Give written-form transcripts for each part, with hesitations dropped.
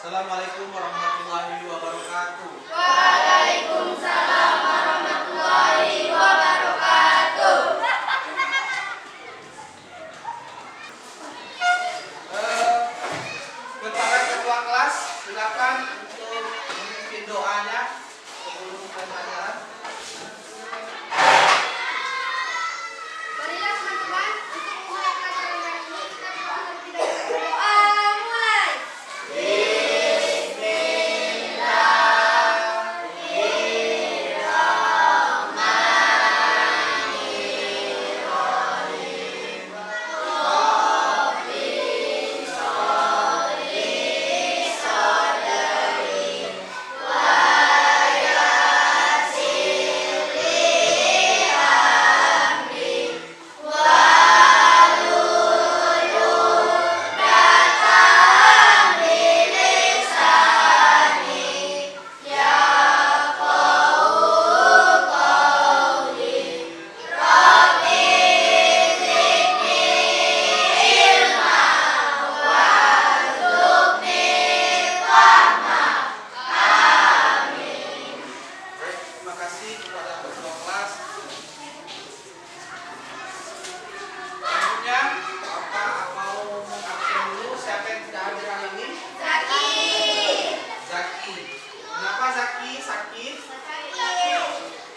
Assalamualaikum warahmatullahi wabarakatuh. Waalaikumsalam warahmatullahi wabarakatuh. Kepada ketua kelas, silakan untuk memimpin doanya sebelum pembelajaran. Marilah teman-teman, untuk memulai pelajaran hari ini kita berdoa terlebih dahulu. Doa mulai. Terima kasih kepada ketua kelas. Selanjutnya, Bapak mau mengabsen dulu siapa yang tidak hadir hari ini? Zaki. Zaki. Kenapa Zaki sakit?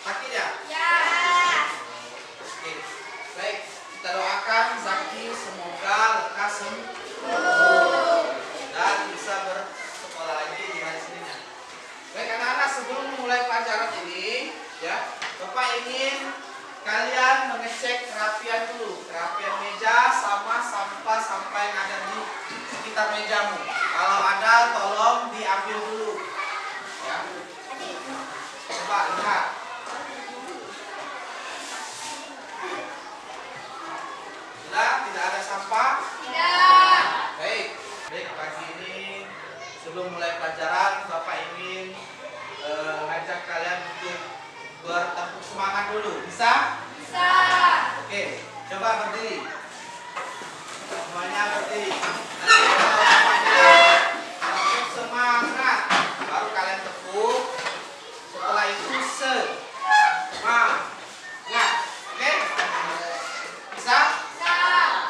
Sakit ya? Ya. Oke. Baik, kita doakan Zaki semoga lekas sembuh dan bisa bersekolah lagi di hari Seninnya. Baik anak-anak, sebelum memulai pelajaran ini, ya, Bapak ingin kalian mengecek kerapian dulu, kerapian meja sama sampah-sampah yang ada di sekitar mejamu. Kalau ada, tolong diambil dulu. Ya. Coba lihat. Sudah, tidak ada sampah. Tidak. Baik, pagi ini sebelum mulai pelajaran, Bapak ingin ngajak kalian untuk bertepuk semangat dulu. Bisa? Bisa. Oke, coba berdiri. Semuanya berdiri. Nanti kalau Bapak bilang tepuk semangat, baru kalian tepuk. Setelah itu semangat. Oke? Bisa? Bisa.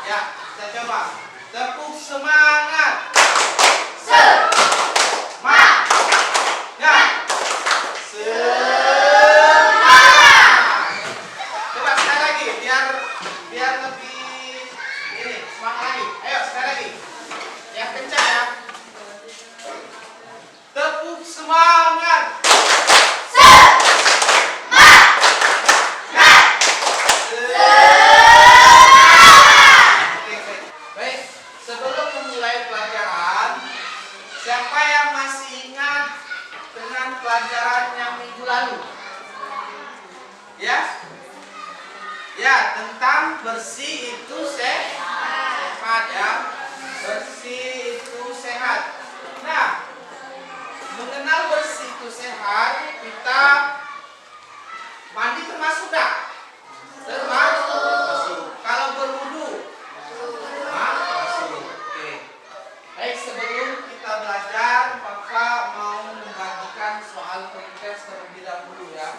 Ya, kita coba. Tepuk semangat. Semangat. Ya. Semangat. Coba sekali lagi biar lebih ini semangat lagi. Ayo sekali lagi. Yang kencang ya. Tepuk semangat. Oke, baik. Baik, sebelum memulai pelajaran, siapa yang masih ingat dengan pelajaran yang minggu lalu? Ya? Ya, tentang bersih itu sehat ya. Bersih itu sehat. Nah, mengenal bersih itu sehat, kita mandi termasuk enggak? Termasuk. Kalau berwudu? Masuk. Oke. Baik, sebelum kita belajar, Bapak mau membagikan soal pretest terlebih dahulu ya.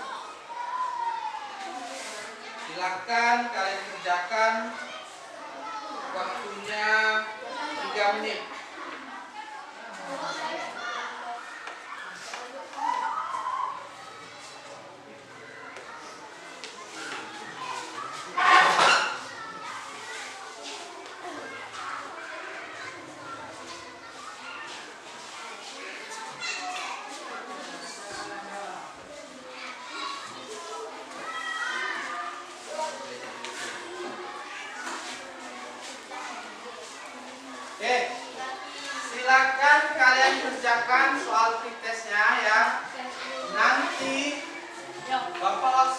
Silakan kalian kerjakan, waktunya 3 menit. Oke, silakan kalian kerjakan soal pretestnya ya. Nanti Bapak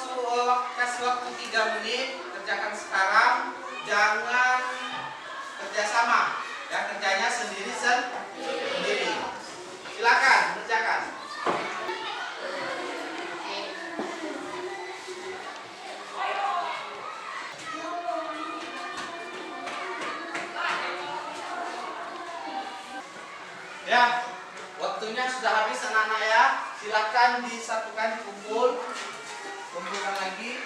kasih waktu 3 menit, kerjakan sekarang, jangan kerjasama, ya kerjanya sendiri. Silakan kerjakan. Ya, Waktunya sudah habis anak-anak ya. Silakan disatukan, kumpulkan lagi.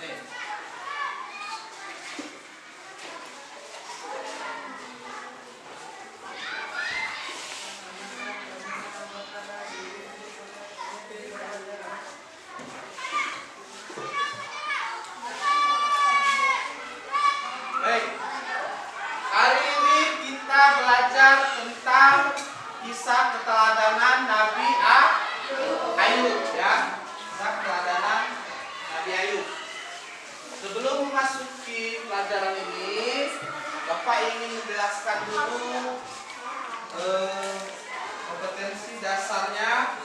Nih. Baik. Hari ini kita belajar tentang kisah keteladanan Nabi Ayub ya. Kisah keteladanan Nabi Ayub. Sebelum memasuki pelajaran ini, Bapak ingin menjelaskan dulu kompetensi dasarnya.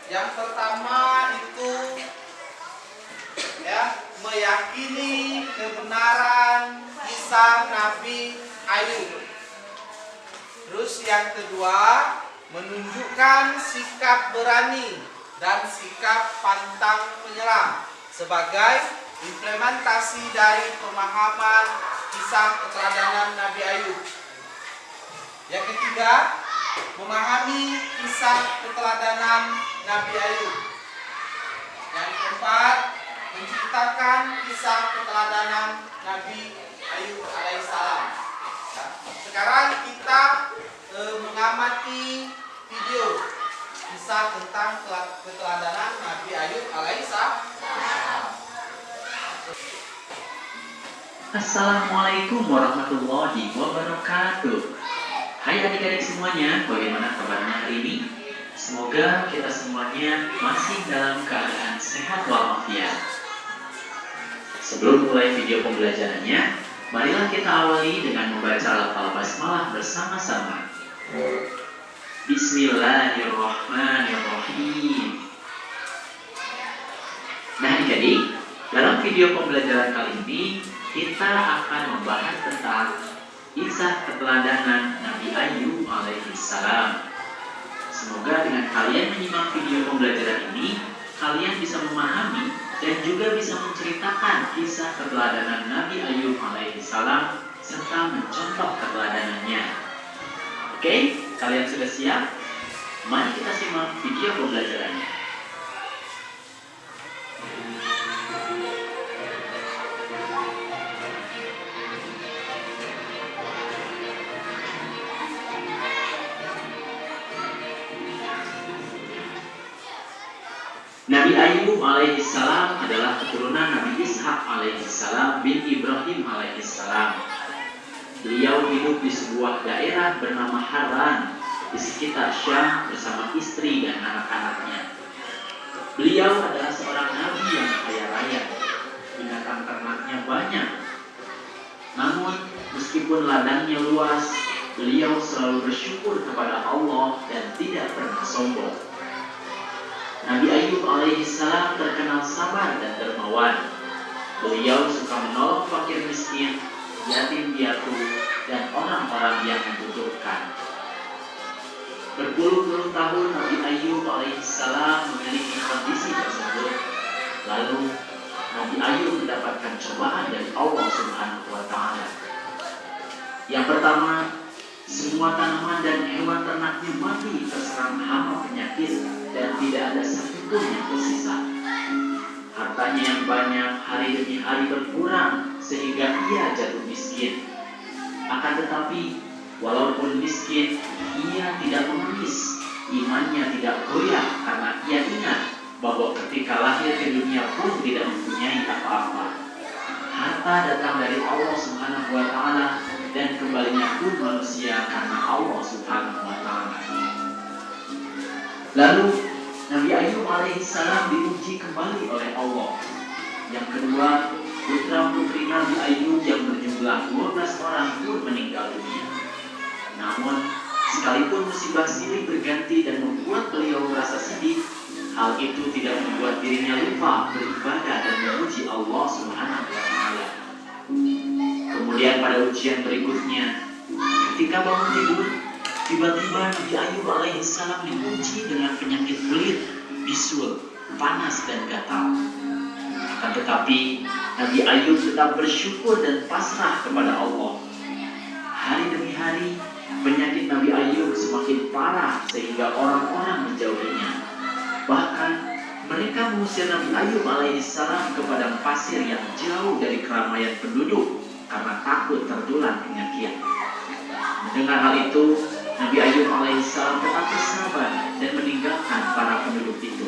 Yang pertama itu ya, meyakini kebenaran kisah Nabi Ayub. Terus yang kedua, menunjukkan sikap berani dan sikap pantang menyerah sebagai implementasi dari pemahaman kisah keteladanan Nabi Ayub. Yang ketiga, memahami kisah keteladanan Nabi Ayub. Yang keempat, menceritakan kisah keteladanan Nabi Ayub alaihissalam. Ya. Sekarang kita mengamati video kisah tentang keteladanan Nabi Ayub alaihissalam. Assalamualaikum warahmatullahi wabarakatuh. Hai adik-adik semuanya, bagaimana kabarnya hari ini? Semoga kita semuanya masih dalam keadaan sehat walafiat. Sebelum mulai video pembelajarannya, marilah kita awali dengan membaca lafal basmalah bersama-sama. Bismillahirrahmanirrahim. Nah adik-adik, dalam video pembelajaran kali ini kita akan membahas tentang kisah keteladanan Nabi Ayub alaihissalam. Semoga dengan kalian menyimak video pembelajaran ini, kalian bisa memahami dan juga bisa menceritakan kisah keteladanan Nabi Ayub alaihissalam serta mencontoh keteladanannya. Oke, kalian sudah siap? Mari kita simak video pembelajarannya. Nabi Ayub alaihissalam adalah keturunan Nabi Ishak alaihissalam bin Ibrahim alaihissalam. Beliau hidup di sebuah daerah bernama Haran di sekitar Syam bersama istri dan anak-anaknya. Beliau adalah seorang nabi yang kaya raya, binatang ternaknya banyak. Namun meskipun ladangnya luas, beliau selalu bersyukur kepada Allah dan tidak pernah sombong. Nabi Ayub alaihissalam terkenal sabar dan dermawan. Beliau suka menolong fakir miskin, yatim piatu, dan orang-orang yang membutuhkan. Berpuluh-puluh tahun Nabi Ayub alaihissalam memiliki kondisi tersebut. Lalu Nabi Ayub mendapatkan cobaan dari Allah Subhanahu wa Ta'ala. Yang pertama, semua tanaman dan hewan ternaknya mati terserang hama penyakit dan tidak ada satupun yang tersisa. Hartanya yang banyak hari demi hari berkurang sehingga ia jatuh miskin. Akan tetapi, walaupun miskin, ia tidak menangis. Imannya tidak goyah karena ia ingat bahwa ketika lahir ke dunia pun tidak mempunyai apa-apa. Harta datang dari Allah Subhanahu wa Ta'ala dan kembalinya pun manusia karena Allah Subhanahu wa Ta'ala. Lalu Nabi Ayub alaihissalam diuji kembali oleh Allah. Yang kedua, putra putri Nabi Ayub yang berjumlah 12 orang pun meninggal dunia. Namun, sekalipun musibah silih berganti dan membuat beliau merasa sedih, hal itu tidak membuat dirinya lupa beribadah dan memuji Allah Subhanahu wa Ta'ala. Kemudian pada ujian berikutnya, ketika bangun tidur, tiba-tiba Nabi Ayub alaihissalam diuji dengan penyakit kulit, bisul, panas dan gatal. Akan tetapi Nabi Ayub tetap bersyukur dan pasrah kepada Allah. Hari demi hari penyakit Nabi Ayub semakin parah sehingga orang-orang menjauhinya. Bahkan mereka mengusir Nabi Ayub alaihissalam ke padang pasir yang jauh dari keramaian penduduk karena takut tertular penyakit. Mendengar hal itu, Nabi Ayub alaihissalam tetap bersabar dan meninggalkan para penduduk itu.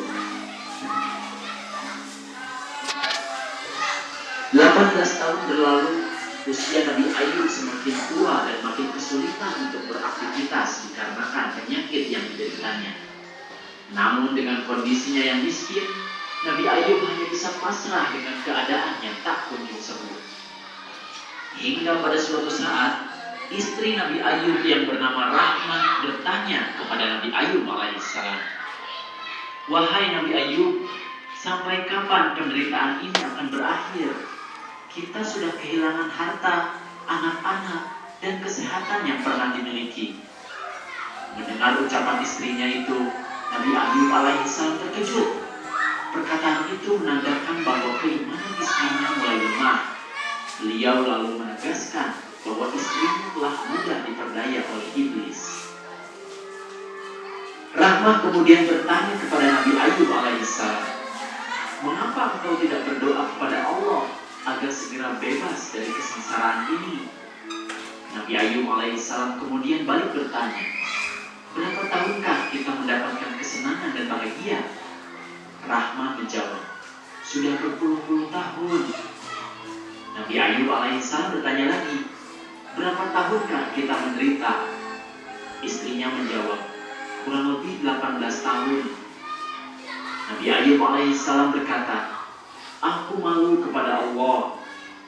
18 tahun berlalu, usia Nabi Ayub semakin tua dan makin kesulitan untuk beraktivitas dikarenakan penyakit yang dideritanya. Namun dengan kondisinya yang miskin, Nabi Ayub hanya bisa pasrah dengan keadaan yang tak kunjung sembuh. Hingga pada suatu saat, istri Nabi Ayub yang bernama Rahmah bertanya kepada Nabi Ayub alaihissalam, "Wahai Nabi Ayub, sampai kapan penderitaan ini akan berakhir? Kita sudah kehilangan harta, anak-anak, dan kesehatan yang pernah dimiliki." Mendengar ucapan istrinya itu, Nabi Ayub alaihissalam terkejut. Perkataan itu menandakan bahwa keimanan istrinya mulai lemah. Beliau lalu menegaskan bahwa istrinya telah mudah diperdaya oleh iblis. Rahmah kemudian bertanya kepada Nabi Ayub alaihissalam, "Mengapa engkau tidak berdoa kepada Allah agar segera bebas dari kesengsaraan ini?" Nabi Ayub alaihissalam kemudian balik bertanya, "Berapa tahunkah kita mendapatkan kesenangan dan bahagia?" Rahmah menjawab, "Sudah berpuluh-puluh tahun." Nabi Ayub alaihissalam bertanya lagi, "Berapa tahunkah kita menderita?" Istrinya menjawab, "Kurang lebih 18 tahun." Nabi Ayub alaihissalam berkata, "Aku malu kepada Allah.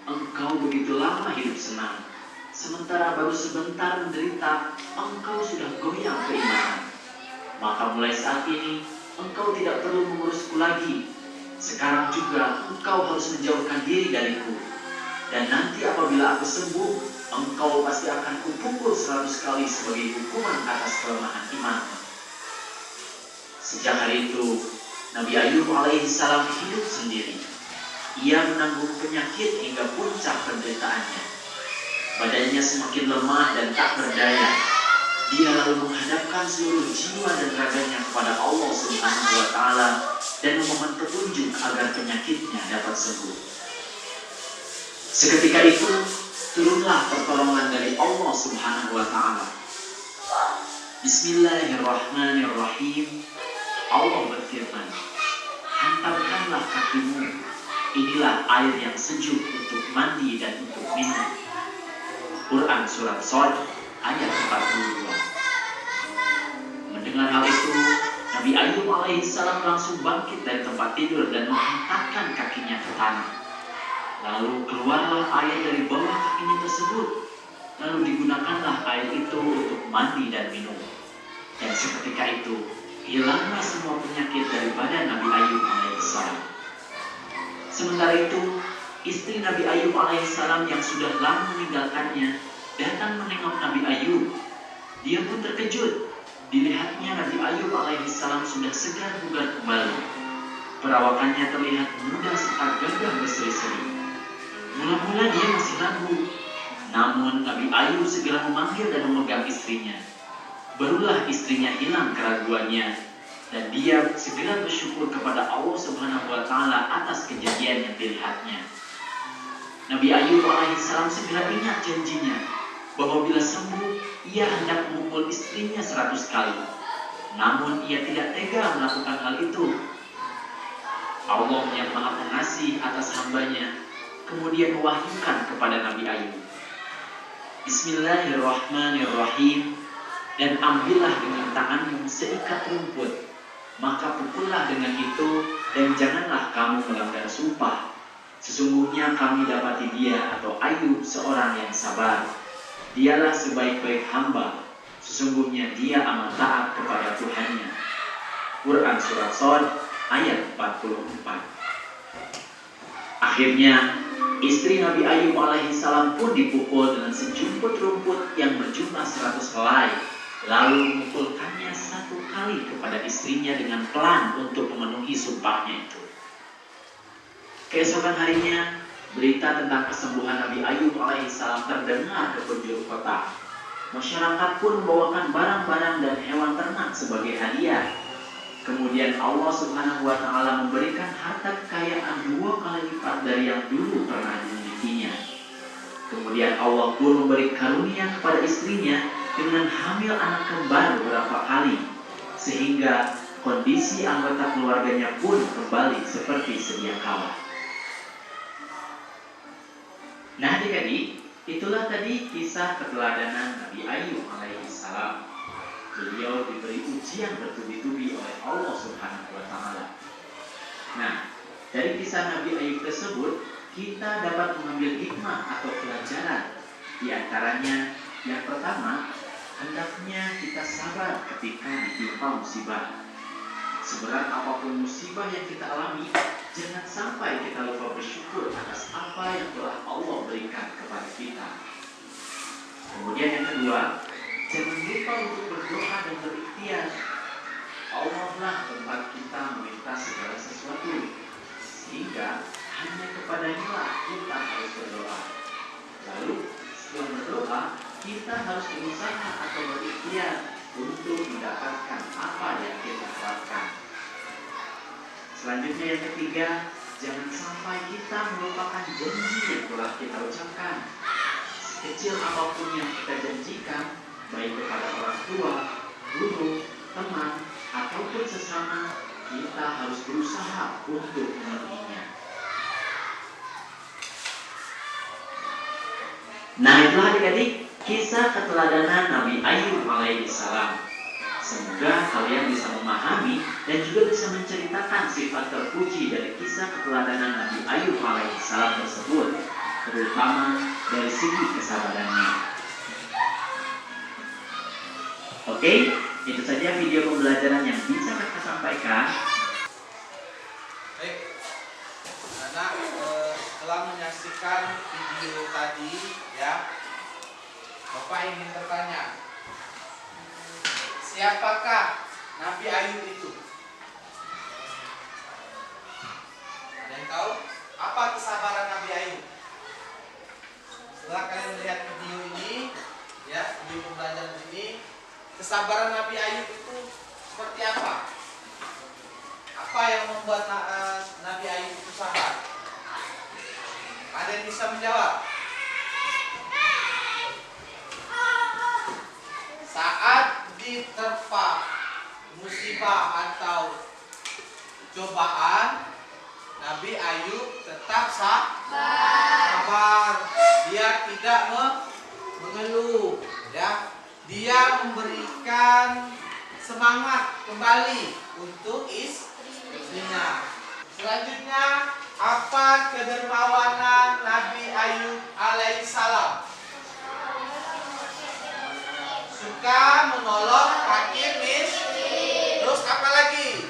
Engkau begitu lama hidup senang, sementara baru sebentar menderita, engkau sudah goyang keimanan. Maka mulai saat ini, engkau tidak perlu mengurusku lagi. Sekarang juga engkau harus menjauhkan diri dariku. Dan nanti apabila aku sembuh, engkau pasti akan kupukul 100 kali sebagai hukuman atas kelemahan imanmu." Sejak hari itu, Nabi Ayub alaihissalam hidup sendiri. Ia menanggung penyakit hingga puncak penderitaannya. Badannya semakin lemah dan tak berdaya. Dia lalu menghadapkan seluruh jiwa dan raganya kepada Allah Subhanahu wa Ta'ala dan memohon petunjuk agar penyakitnya dapat sembuh. Seketika itu, turunlah pertolongan dari Allah Subhanahu wa Ta'ala. Bismillahirrahmanirrahim. Allah berfirman, "Hantarkanlah kakimu. Inilah air yang sejuk untuk mandi dan untuk minum." Quran Surat Shad ayat 42. Mendengar hal itu, Nabi Ayub alaihissalam langsung bangkit dari tempat tidur dan menghentakkan kakinya ke tanah. Lalu keluarlah air dari bawah kakinya tersebut. Lalu digunakanlah air itu untuk mandi dan minum. Dan seketika itu, hilanglah semua penyakit dari badan Nabi Ayub alaihissalam. Sementara itu, istri Nabi Ayub alaihissalam yang sudah lama meninggalkannya datang menengok Nabi Ayub. Dia pun terkejut. Dilihatnya Nabi Ayub alaihissalam sudah segar bugar kembali. Perawakannya terlihat muda serta gagah berseri-seri. Mula-mula dia masih ragu. Namun Nabi Ayub segera memanggil dan memegang istrinya. Barulah istrinya hilang keraguannya. Dan dia segera bersyukur kepada Allah Subhanahu wa Ta'ala atas kejadian yang dilihatnya. Nabi Ayub alaihissalam segera ingat janjinya bahwa bila sembuh, ia hendak memukul istrinya 100 kali. Namun ia tidak tega melakukan hal itu. Allah yang Maha Pengasih atas hambanya kemudian mewahyukan kepada Nabi Ayub, Bismillahirrahmanirrahim. Dan ambillah dengan tanganmu seikat rumput, maka pukullah dengan itu, dan janganlah kamu melanggar sumpah. Sesungguhnya kami dapati dia atau Ayub seorang yang sabar. Dialah sebaik-baik hamba. Sesungguhnya dia amat taat kepada Tuhannya. Quran Surat Shad ayat 44. Akhirnya, istri Nabi Ayub alaihissalam pun dipukul dengan sejumput rumput yang berjumlah 100 helai. Lalu memukulkannya 1 kali kepada istrinya dengan pelan untuk memenuhi sumpahnya itu. Keesokan harinya, berita tentang kesembuhan Nabi Ayub alaihissalam terdengar ke penjuru kota. Masyarakat pun membawakan barang-barang dan hewan ternak sebagai hadiah. Kemudian Allah Subhanahu wa Ta'ala memberikan harta kekayaan 2 kali lipat dari yang dulu pernah dimilikinya. Kemudian Allah pun memberi karunia kepada istrinya dengan hamil anak kembar beberapa kali, sehingga kondisi anggota keluarganya pun kembali seperti sedia kala. Nah adik-adik, itulah tadi kisah keteladanan Nabi Ayub alaihissalam. Beliau diberi ujian bertubi-tubi oleh Allah Subhanahu wa Ta'ala. Nah, dari kisah Nabi Ayub tersebut, kita dapat mengambil hikmah atau pelajaran. Di antaranya, yang pertama, hendaknya kita sabar ketika ditimpa musibah. Seberat apapun musibah yang kita alami, jangan sampai kita lupa bersyukur atas apa yang telah Allah berikan kepada kita. Kemudian yang kedua, jangan lupa untuk berdoa dan berikhtiar. Allah lah tempat kita meminta segala sesuatu, sehingga hanya kepadanya lah kita harus berdoa. Lalu setelah berdoa, kita harus berusaha atau berikhtiar untuk mendapatkan apa yang kita harapkan. Selanjutnya yang ketiga, jangan sampai kita melupakan janji yang telah kita ucapkan. Sekecil apapun yang kita janjikan, baik kepada orang tua, guru, teman, ataupun sesama, kita harus berusaha untuk memenuhinya. Nah itulah adik-adik kisah keteladanan Nabi Ayub alaihissalam. Semoga kalian bisa memahami dan juga bisa menceritakan sifat terpuji dari kisah keteladanan Nabi Ayub alaihissalam tersebut, terutama dari segi kesabarannya. Oke, itu saja video pembelajaran yang bisa kita sampaikan. Baik, anak setelah menyaksikan video tadi, ya, Bapak ingin bertanya, siapakah Nabi Ayub itu? Ada yang tahu? Apa kesabaran Nabi Ayub? Setelah kalian melihat video ini, ya, video pembelajaran ini, kesabaran Nabi Ayub itu seperti apa? Apa yang membuat Nabi Ayub itu sabar? Ada yang bisa menjawab? Saat diterpa musibah atau cobaan, Nabi Ayub tetap sabar. Dia tidak mengeluh, ya. Dia memberikan semangat kembali untuk istrinya. Selanjutnya, apa kedermawanan Nabi Ayub alaihissalam? Suka menolong fakir miskin. Terus apa lagi?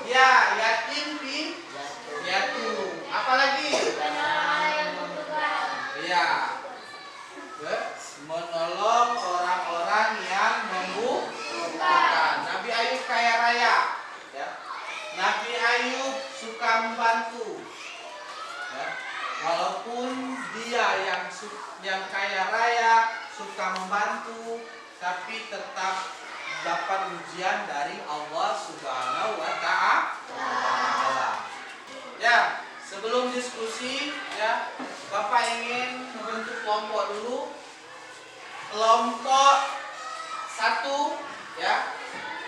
Ya, yatim piatu. Apa lagi? Ya, menolong orang-orang yang membutuhkan. Nabi Ayub kaya raya, ya. Nabi Ayub suka membantu, ya. Walaupun dia yang kaya raya suka membantu, tapi tetap dapat ujian dari Allah Subhanahu wa Ta'ala. Ya, sebelum diskusi, ya, Bapak ingin membentuk kelompok dulu. Kelompok 1, ya,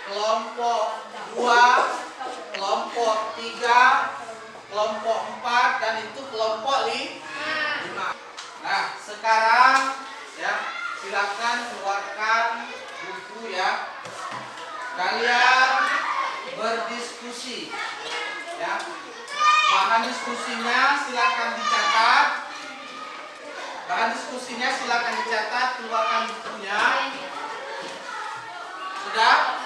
kelompok 2, kelompok 3, kelompok 4, dan itu kelompok 5. Nah, sekarang, ya, silakan keluarkan buku, ya. Kalian berdiskusi, ya. Bahan diskusinya silakan dicatat. Keluarkan bukunya. Sudah?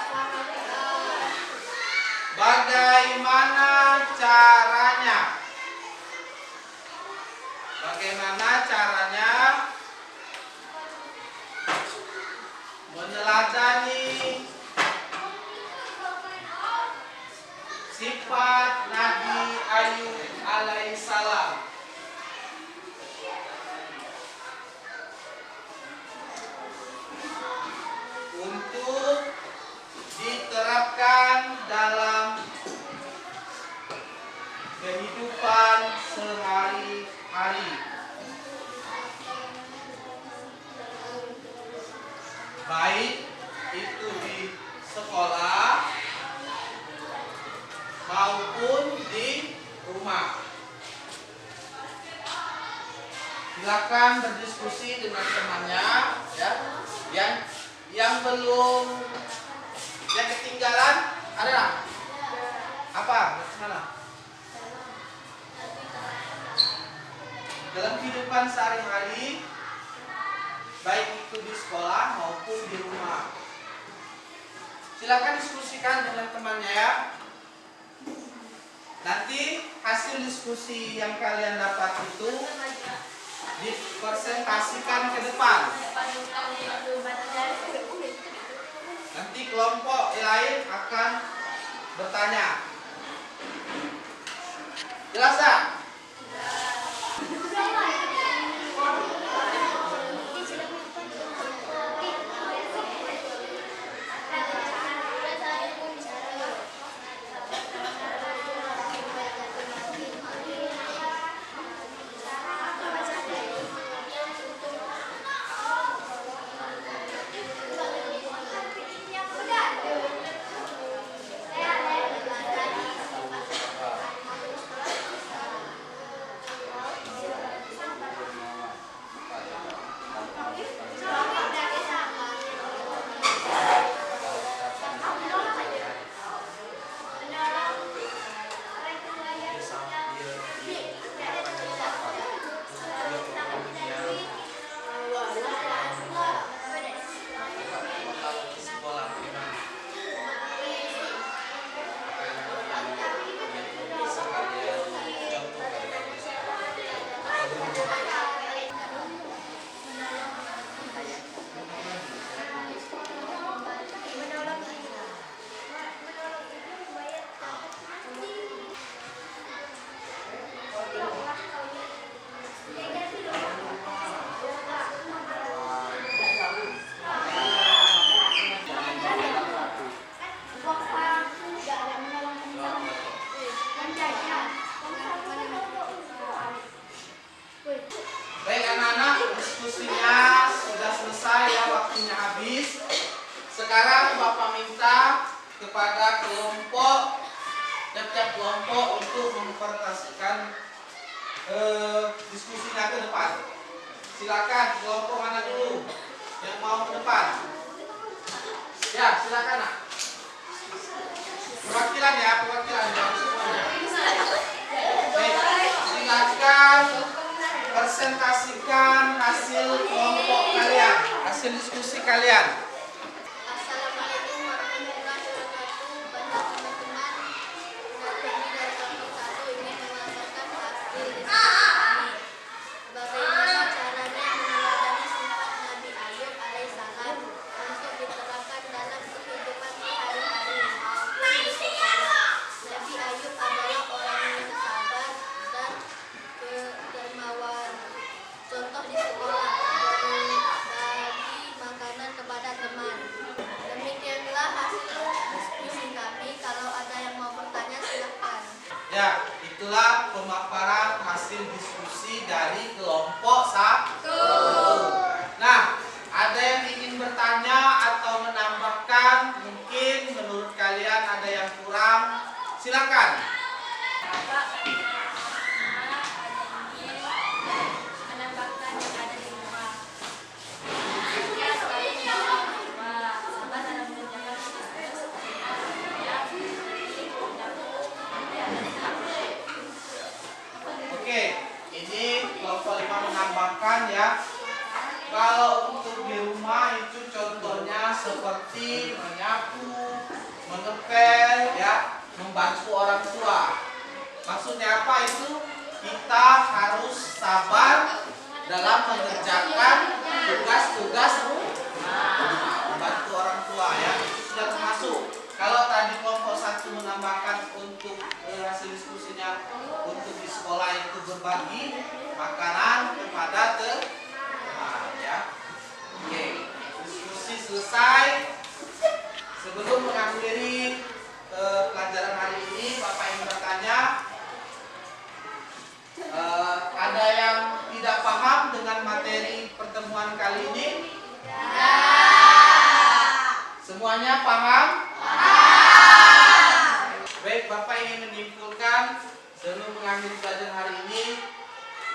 Bagaimana caranya? Meneladani sifat Nabi Ayub alaihissalam. kehidupan sehari-hari. Baik itu di sekolah maupun di rumah. Silakan berdiskusi dengan temannya, ya. Yang belum, yang ketinggalan ada nggak? Apa? Mana? Dalam kehidupan sehari-hari, baik itu di sekolah maupun di rumah. Silakan diskusikan dengan temannya ya. Nanti hasil diskusi yang kalian dapat itu dipresentasikan ke depan. Nanti kelompok lain akan bertanya. Jelas tak? Baik anak-anak, diskusinya sudah selesai ya, waktunya habis. Sekarang Bapak minta kepada tiap-tiap kelompok untuk mempresentasikan diskusinya ke depan. Silakan kelompok mana dulu yang mau ke depan? Ya, silakan nak. Perwakilan ya, perwakilan jangan semuanya. Baik, silakan presentasikan hasil kelompok kalian, hasil diskusi kalian. Assalamualaikum warahmatullahi wabarakatuh. Pada teman-teman, kami dari kelompok 1 ingin mengajarkan hasil diskusi kami. Bagaimana caranya meneladani sifat Nabi Ayub alaihissalam untuk diterapkan dalam kehidupan sehari-hari maupun di sekolah. Nabi Ayub adalah orang yang sabar dan dermawan. Contoh di sekolah, berbagi makanan kepada teman. Demikianlah hasil diskusi kami. Kalau ada yang mau bertanya silakan. Ya, itulah pemaparan hasil diskusi dari kelompok 1. Nah, ada yang ingin bertanya atau menambahkan? Mungkin menurut kalian ada yang kurang. Silakan. Menambahkan yang ada di rumah. Dia selalu menolong orang tua, sabar dalam mengerjakan tugas Oke, ini kelompok 5 menambahkan ya. Kalau untuk di rumah itu contohnya seperti menyapu, mengepel ya, membantu orang tua. Maksudnya apa itu? Kita harus sabar dalam mengerjakan tugas-tugas rumah, membantu orang tua ya. Sudah termasuk. Kalau tadi kelompok 1 menambahkan untuk hasil diskusinya untuk di sekolah itu berbagi makanan kepada teman ya. Oke, diskusi selesai. Sebelum mengakhiri pelajaran hari ini, Bapak ingin bertanya, menjadi pelajaran hari ini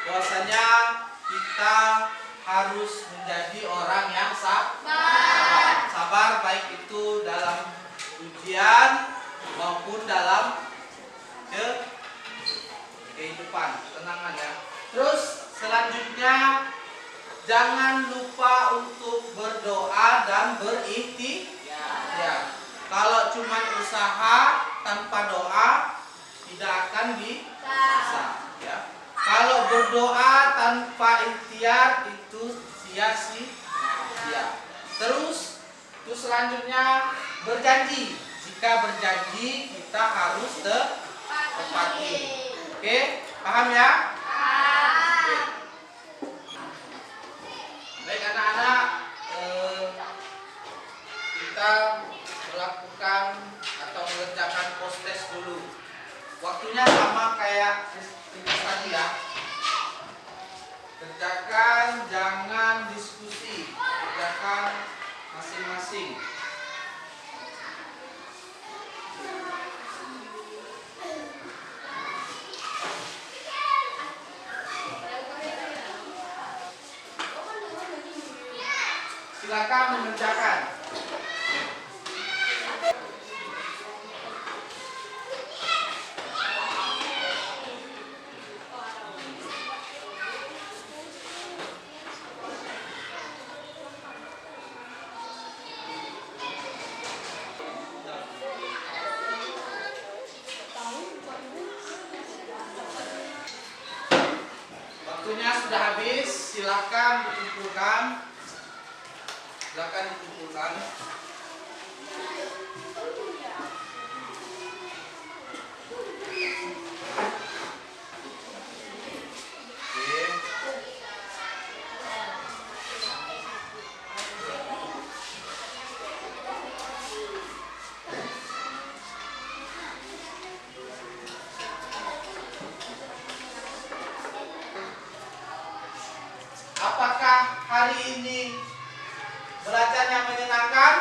bahwasanya kita harus menjadi orang yang sabar baik itu dalam ujian maupun dalam kehidupan. Tenangan ya. Terus selanjutnya jangan lupa untuk berdoa dan berikhtiar. Kalau cuma usaha tanpa doa tidak akan bisa. Ya. Kalau berdoa tanpa ikhtiar itu sia-sia. Terus selanjutnya berjanji. Jika berjanji kita harus tepati. Oke, paham ya? Oke. Baik anak-anak, kita melakukan atau mengerjakan post test dulu. Waktunya sama kayak tadi ya. Kerjakan, jangan diskusi. Kerjakan masing-masing. Silakan mengerjakan. Waktunya sudah habis, silakan dikumpulkan. Apakah hari ini belajarnya menyenangkan?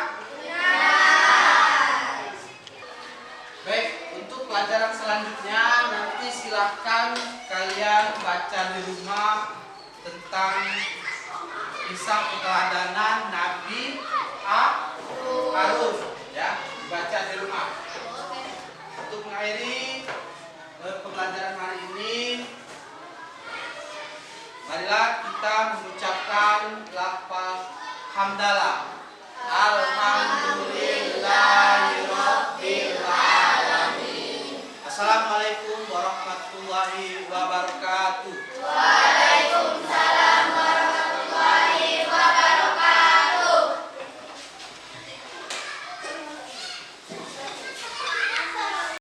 Baik, untuk pelajaran selanjutnya nanti silahkan kalian baca di rumah tentang kisah keteladanan Nabi Harun, ya, baca di rumah. Untuk mengakhiri pembelajaran hari ini, marilah kita mengucapkan lafaz hamdalah. Alhamdulillah.